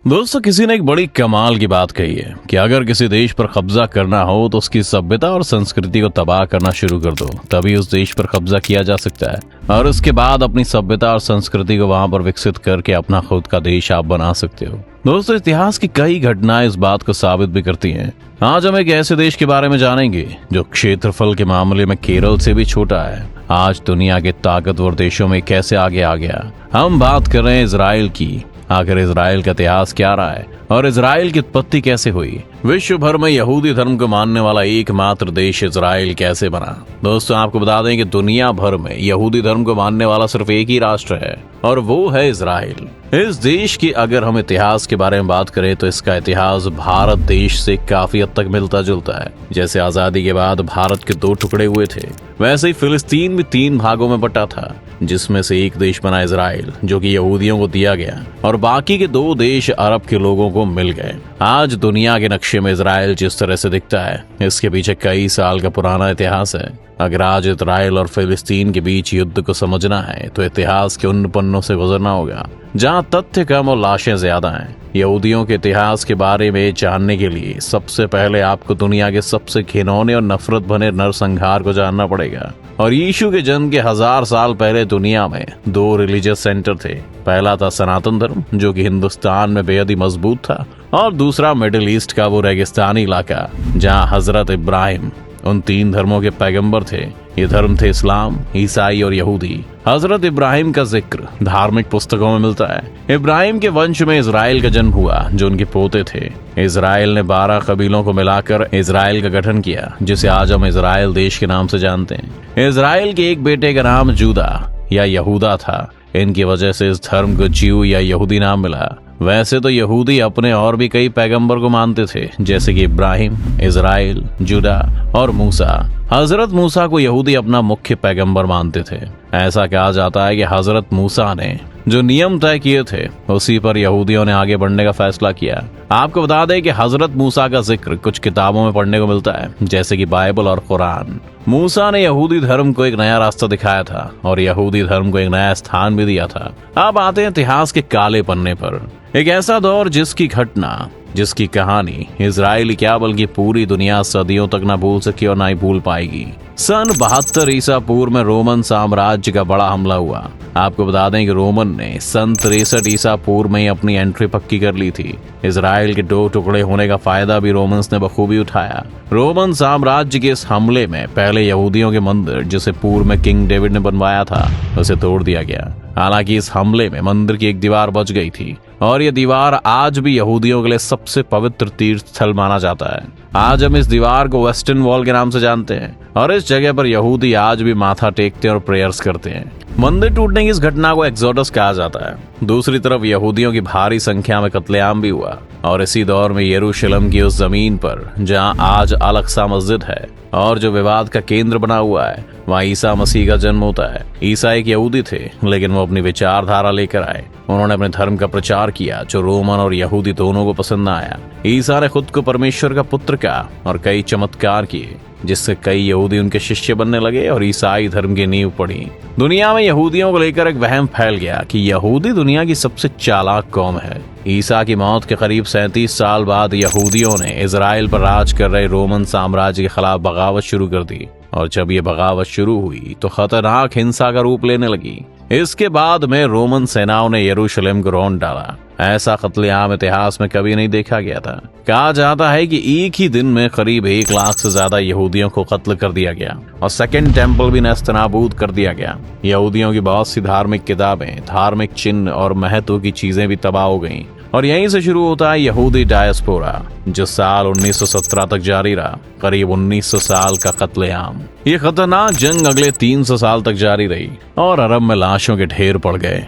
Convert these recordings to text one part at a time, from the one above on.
दोस्तों, किसी ने एक बड़ी कमाल की बात कही है कि अगर किसी देश पर कब्जा करना हो तो उसकी सभ्यता और संस्कृति को तबाह करना शुरू कर दो, तभी उस देश पर कब्जा किया जा सकता है और उसके बाद अपनी सभ्यता और संस्कृति को वहां पर विकसित करके अपना खुद का देश आप बना सकते हो। दोस्तों, इतिहास की कई घटनाएं इस बात को साबित भी करती हैं। आज हम एक ऐसे देश के बारे में जानेंगे जो क्षेत्रफल के मामले में केरल से भी छोटा है, आज दुनिया के ताकतवर देशों में कैसे आगे आ गया। हम बात कर रहे हैं इजराइल की। आखिर इजराइल का इतिहास क्या रहा है और इजराइल की उत्पत्ति कैसे हुई? विश्व भर में यहूदी धर्म को मानने वाला एकमात्र देश इजराइल कैसे बना? दोस्तों, आपको बता दें कि दुनिया भर में यहूदी धर्म को मानने वाला सिर्फ एक ही राष्ट्र है और वो है इजराइल। इस देश की अगर हम इतिहास के बारे में बात करें तो इसका इतिहास भारत देश से काफी हद तक मिलता जुलता है। जैसे आजादी के बाद भारत के 2 टुकड़े हुए थे, वैसे ही फिलिस्तीन भी 3 भागों में बटा था, जिसमें से एक देश बना इजराइल जो कि यहूदियों को दिया गया और बाकी के 2 देश अरब के लोगों को मिल गए। आज दुनिया के नक्शे में इजराइल जिस तरह से दिखता है, इसके पीछे कई साल का पुराना इतिहास है। अगर आज इजराइल और फिलिस्तीन के बीच युद्ध को समझना है तो इतिहास के उन पन्नों से गुजरना होगा जहां तथ्य कम और लाशें ज्यादा हैं। यहूदियों के इतिहास के बारे में जानने के लिए सबसे पहले आपको दुनिया के सबसे घिनौने और नफरत भरे नरसंहार को जानना पड़ेगा। और यीशु के जन्म के 1000 साल पहले दुनिया में 2 रिलीजियस सेंटर थे। पहला था सनातन धर्म जो कि हिंदुस्तान में बेहद ही मजबूत था, और दूसरा मिडिल ईस्ट का वो रेगिस्तानी इलाका जहाँ हजरत इब्राहिम उन 3 धर्मों के पैगंबर थे। ये धर्म थे इस्लाम, ईसाई और यहूदी। हजरत इब्राहिम का जिक्र धार्मिक पुस्तकों में मिलता है। इब्राहिम के वंश में इजराइल का जन्म हुआ जो उनके पोते थे। इजराइल ने 12 कबीलों को मिलाकर इजराइल का गठन किया, जिसे आज हम इजराइल देश के नाम से जानते हैं। इजराइल के एक बेटे का नाम जूदा या यहूदा था। इनकी वजह से इस धर्म को ज्यू या यहूदी नाम मिला। वैसे तो यहूदी अपने और भी कई पैगंबर को मानते थे, जैसे कि इब्राहिम, इजराइल, जुदा और मूसा। हजरत मूसा को यहूदी अपना मुख्य पैगंबर मानते थे। ऐसा कहा जाता है कि हजरत मूसा ने जो नियम तय किए थे उसी पर यहूदियों ने आगे बढ़ने का फैसला किया। आपको बता दें कि हजरत मूसा का जिक्र कुछ किताबों में पढ़ने को मिलता है, जैसे कि बाइबल और कुरान। मूसा ने यहूदी धर्म को एक नया रास्ता दिखाया था और यहूदी धर्म को एक नया स्थान भी दिया था। अब आते हैं इतिहास के काले पन्ने पर। एक ऐसा दौर जिसकी घटना, जिसकी कहानी इजराइल क्या बल्कि पूरी दुनिया सदियों तक ना भूल सकी और ना ही भूल पाएगी। सन 72 ईसा पूर्व में रोमन साम्राज्य का बड़ा हमला हुआ। आपको बता दें कि रोमन ने सन 63 ईसा पूर्व में ही अपनी एंट्री पक्की कर ली थी। इजराइल के 2 टुकड़े होने का फायदा भी रोमन्स ने बखूबी उठाया। रोमन साम्राज्य के इस हमले में पहले यहूदियों के मंदिर, जिसे पूर्व में किंग डेविड ने बनवाया था, उसे तोड़ दिया गया। हालांकि इस हमले में मंदिर की एक दीवार बच गई थी और यह दीवार आज भी यहूदियों के लिए सबसे पवित्र तीर्थ स्थल माना जाता है। आज हम इस दीवार को वेस्टर्न वॉल के नाम से जानते हैं और इस जगह पर यहूदी आज भी माथा टेकते हैं और प्रेयर्स करते हैं। मंदिर टूटने की इस घटना को एक्सोडस कहा जाता है। दूसरी तरफ यहूदियों की भारी संख्या में कत्लेआम भी हुआ और इसी दौर में यरूशलेम की उस जमीन पर जहां आज अल अक्सा मस्जिद है और जो विवाद का केंद्र बना हुआ है, वहाँ ईसा मसीह का जन्म होता है। ईसा एक यहूदी थे, लेकिन वो अपनी विचारधारा लेकर आए। उन्होंने अपने धर्म का प्रचार किया जो रोमन और यहूदी दोनों को पसंद न आया। ईसा ने खुद को परमेश्वर का पुत्र कहा और कई चमत्कार किए, जिससे कई यहूदी उनके शिष्य बनने लगे और ईसाई धर्म की नींव पड़ी। दुनिया में यहूदियों को लेकर एक वहम फैल गया कि यहूदी दुनिया की सबसे चालाक कौम है। ईसा की मौत के करीब 37 साल बाद यहूदियों ने इजराइल पर राज कर रहे रोमन साम्राज्य के खिलाफ बगावत शुरू कर दी और जब ये बगावत शुरू हुई तो खतरनाक हिंसा का रूप लेने लगी। इसके बाद में रोमन सेनाओं ने यरूशलेम को रौंद डाला। ऐसा कत्लेआम इतिहास में कभी नहीं देखा गया था। कहा जाता है कि एक ही दिन में करीब 1 लाख से ज्यादा यहूदियों को कत्ल कर दिया गया और सेकंड टेम्पल भी नेस्तनाबूद कर दिया गया। यहूदियों की बहुत सी धार्मिक किताबें, धार्मिक चिन्ह और महत्व की चीजें भी तबाह हो गईं। और यहीं से शुरू होता है यहूदी डायस्पोरा, जो साल 1917 तक जारी रहा। करीब 1900 साल का कत्लेआम। ये खतरनाक जंग अगले 300 साल तक जारी रही और अरब में लाशों के ढेर पड़ गए।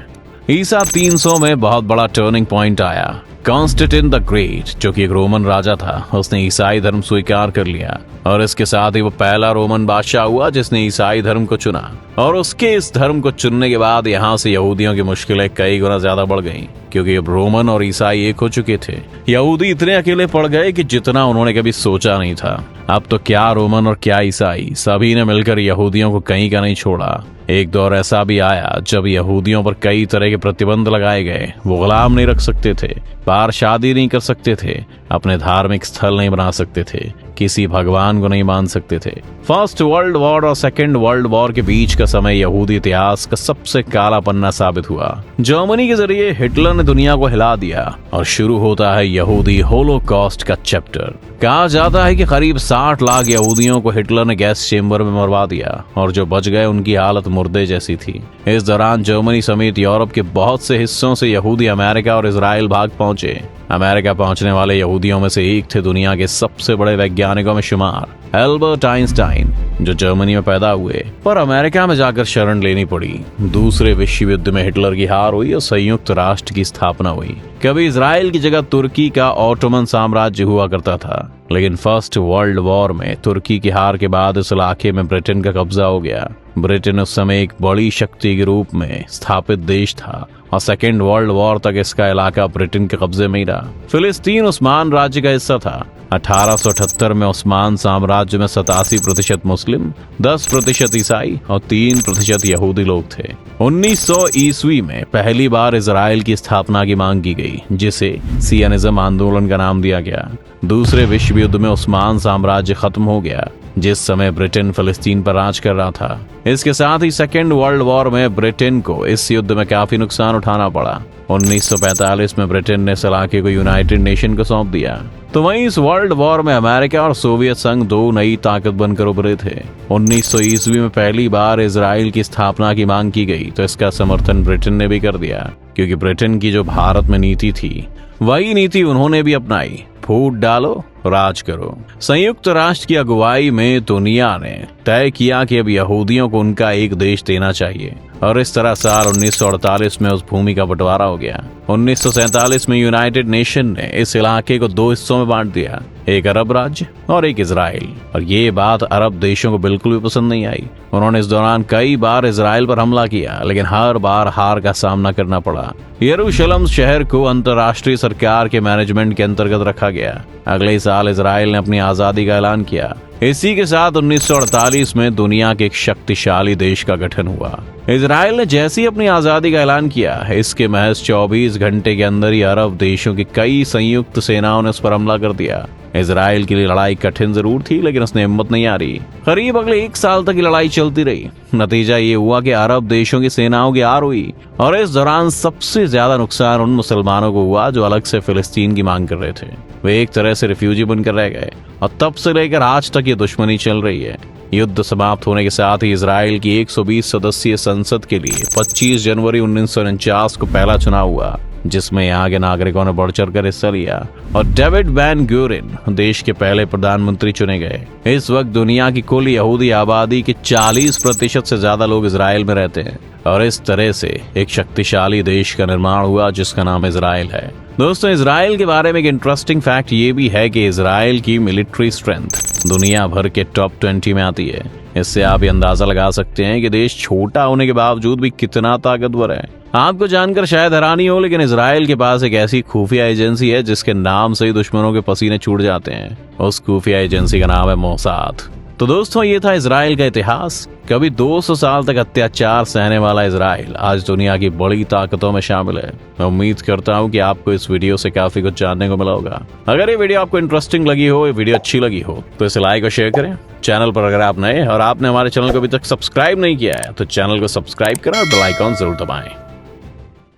ईसा 300 में बहुत बड़ा टर्निंग पॉइंट आया। कॉन्स्टेंटिन द ग्रेट, जो कि एक रोमन राजा था, उसने ईसाई धर्म स्वीकार कर लिया और इसके साथ ही वो पहला रोमन बादशाह हुआ जिसने ईसाई धर्म को चुना। और उसके इस धर्म को चुनने के बाद यहाँ से यहूदियों की मुश्किलें कई गुना ज्यादा बढ़ गईं, क्योंकि अब रोमन और ईसाई एक हो चुके थे। यहूदी इतने अकेले पड़ गए कि जितना उन्होंने कभी सोचा नहीं था। अब तो क्या रोमन और क्या ईसाई, सभी ने मिलकर यहूदियों को कहीं का नहीं छोड़ा। एक दौर ऐसा भी आया जब यहूदियों पर कई तरह के प्रतिबंध लगाए गए। वो गुलाम नहीं रख सकते थे, बाहर शादी नहीं कर सकते थे, अपने धार्मिक स्थल नहीं बना सकते थे, किसी भगवान को नहीं मान सकते थे। फर्स्ट वर्ल्ड वॉर और सेकेंड वर्ल्ड वॉर के बीच का समय यहूदी इतिहास का सबसे काला पन्ना साबित हुआ। जर्मनी के जरिए हिटलर ने दुनिया को हिला दिया और शुरू होता है यहूदी होलोकॉस्ट का चैप्टर। कहा जाता है कि करीब 60 लाख यहूदियों को हिटलर ने गैस चेंबर में मरवा दिया और जो बच गए उनकी हालत मुर्दे जैसी थी। इस दौरान जर्मनी समेत यूरोप के बहुत से हिस्सों से यहूदी अमेरिका और इजराइल भाग पहुंचे। अमेरिका पहुंचने वाले यहूदियों में से एक थे दुनिया के सबसे बड़े वैज्ञानिकों में शुमार एल्बर्ट आइंस्टाइन, जो जर्मनी में पैदा हुए पर अमेरिका में जाकर शरण लेनी पड़ी। दूसरे विश्व युद्ध में हिटलर की हार हुई और संयुक्त राष्ट्र की स्थापना हुई। कभी इजराइल की जगह तुर्की का ऑटोमन साम्राज्य हुआ करता था, लेकिन फर्स्ट वर्ल्ड वॉर में तुर्की की हार के बाद इस इलाके में ब्रिटेन का कब्जा हो गया। ब्रिटेन उस समय एक बड़ी शक्ति के रूप में स्थापित देश था और सेकेंड वर्ल्ड वॉर तक इसका इलाका ब्रिटेन के कब्जे में ही रहा। फिलिस्तीन उस्मान राज्य का हिस्सा था। 1878 में उस्मान साम्राज्य में 87% मुस्लिम, 10% ईसाई और 3% यहूदी लोग थे। 1900 ईस्वी में पहली बार इजराइल की स्थापना की मांग की गई, जिसे सियनिज्म आंदोलन का नाम दिया गया। दूसरे विश्व युद्ध में उस्मान साम्राज्य खत्म हो गया, जिस समय ब्रिटेन फिलिस्तीन पर राज कर रहा था। इसके साथ ही सेकेंड वर्ल्ड वॉर में ब्रिटेन को इस युद्ध में काफी नुकसान उठाना पड़ा। 1945 में ब्रिटेन ने इस इलाके को यूनाइटेड नेशन को सौंप दिया। तो वहीं इस वर्ल्ड वॉर में अमेरिका और सोवियत संघ दो नई ताकत बनकर उभरे थे। 1900 ईस्वी में पहली बार इजराइल की स्थापना की मांग की गई, तो इसका समर्थन ब्रिटेन ने भी कर दिया, क्योंकि ब्रिटेन की जो भारत में नीति थी वही नीति उन्होंने भी अपनाई। फूट डालो, राज करो। संयुक्त राष्ट्र की अगुवाई में दुनिया ने तय किया कि अब यहूदियों को उनका एक देश देना चाहिए और इस तरह साल 1948 में उस भूमि का बंटवारा हो गया। 1947 में यूनाइटेड नेशन ने इस इलाके को दो हिस्सों में बांट दिया, एक अरब राज्य और एक इजराइल। और ये बात अरब देशों को बिल्कुल भी पसंद नहीं आई। उन्होंने इस दौरान कई बार इजराइल पर हमला किया, लेकिन हर बार हार का सामना करना पड़ा। यरूशलेम शहर को अंतर्राष्ट्रीय सरकार के मैनेजमेंट के अंतर्गत रखा गया। अगले साल इजराइल ने अपनी आजादी का ऐलान किया। इसी के साथ 1948 में दुनिया के एक शक्तिशाली देश का गठन हुआ। इजराइल ने जैसे ही अपनी आजादी का ऐलान किया, इसके महज 24 घंटे के अंदर ही अरब देशों की कई संयुक्त सेनाओं ने उस पर हमला कर दिया। इजराइल के लिए लड़ाई कठिन जरूर थी, लेकिन उसने हिम्मत नहीं हारी। करीब अगले 1 साल तक लड़ाई चलती रही। नतीजा ये हुआ कि अरब देशों की सेनाओं की हार हुई और इस दौरान सबसे ज्यादा नुकसान उन मुसलमानों को हुआ जो अलग से फिलिस्तीन की मांग कर रहे थे। वे एक तरह से रिफ्यूजी बनकर रह गए और तब से लेकर आज तक ये दुश्मनी चल रही है। युद्ध समाप्त होने के साथ ही इजराइल की 120 सदस्यीय संसद के लिए 25 जनवरी 1949 को पहला चुनाव हुआ, जिसमें यहाँ के नागरिकों ने बढ़ चढ़ कर हिस्सा लिया और डेविड बैन ग्यूरिन देश के पहले प्रधानमंत्री चुने गए। इस वक्त दुनिया की कुल यहूदी आबादी के 40% से ज्यादा लोग इजराइल में रहते हैं और इस तरह से एक शक्तिशाली देश का निर्माण हुआ जिसका नाम इजराइल है। दोस्तों, इजराइल के बारे में एक इंटरेस्टिंग फैक्ट ये भी है कि इजराइल की मिलिट्री स्ट्रेंथ दुनिया भर के टॉप 20 में आती है। इससे आप ये अंदाजा लगा सकते हैं कि देश छोटा होने के बावजूद भी कितना ताकतवर है। आपको जानकर शायद हैरानी हो, लेकिन इजराइल के पास एक ऐसी खुफिया एजेंसी है जिसके नाम से ही दुश्मनों के पसीने छूट जाते हैं। उस खुफिया एजेंसी का नाम है मोसाद। तो दोस्तों, ये था इजराइल का इतिहास। कभी 200 साल तक अत्याचार सहने वाला इजराइल आज दुनिया की बड़ी ताकतों में शामिल है। मैं उम्मीद करता हूँ कि आपको इस वीडियो से काफी कुछ जानने को मिला होगा। अगर ये वीडियो आपको इंटरेस्टिंग लगी हो, ये वीडियो अच्छी लगी हो, तो इसे लाइक और शेयर करें। चैनल पर अगर आप नए और आपने हमारे चैनल को अभी तक सब्सक्राइब नहीं किया है, तो चैनल को सब्सक्राइब करें और बेल आइकॉन जरूर दबाएं।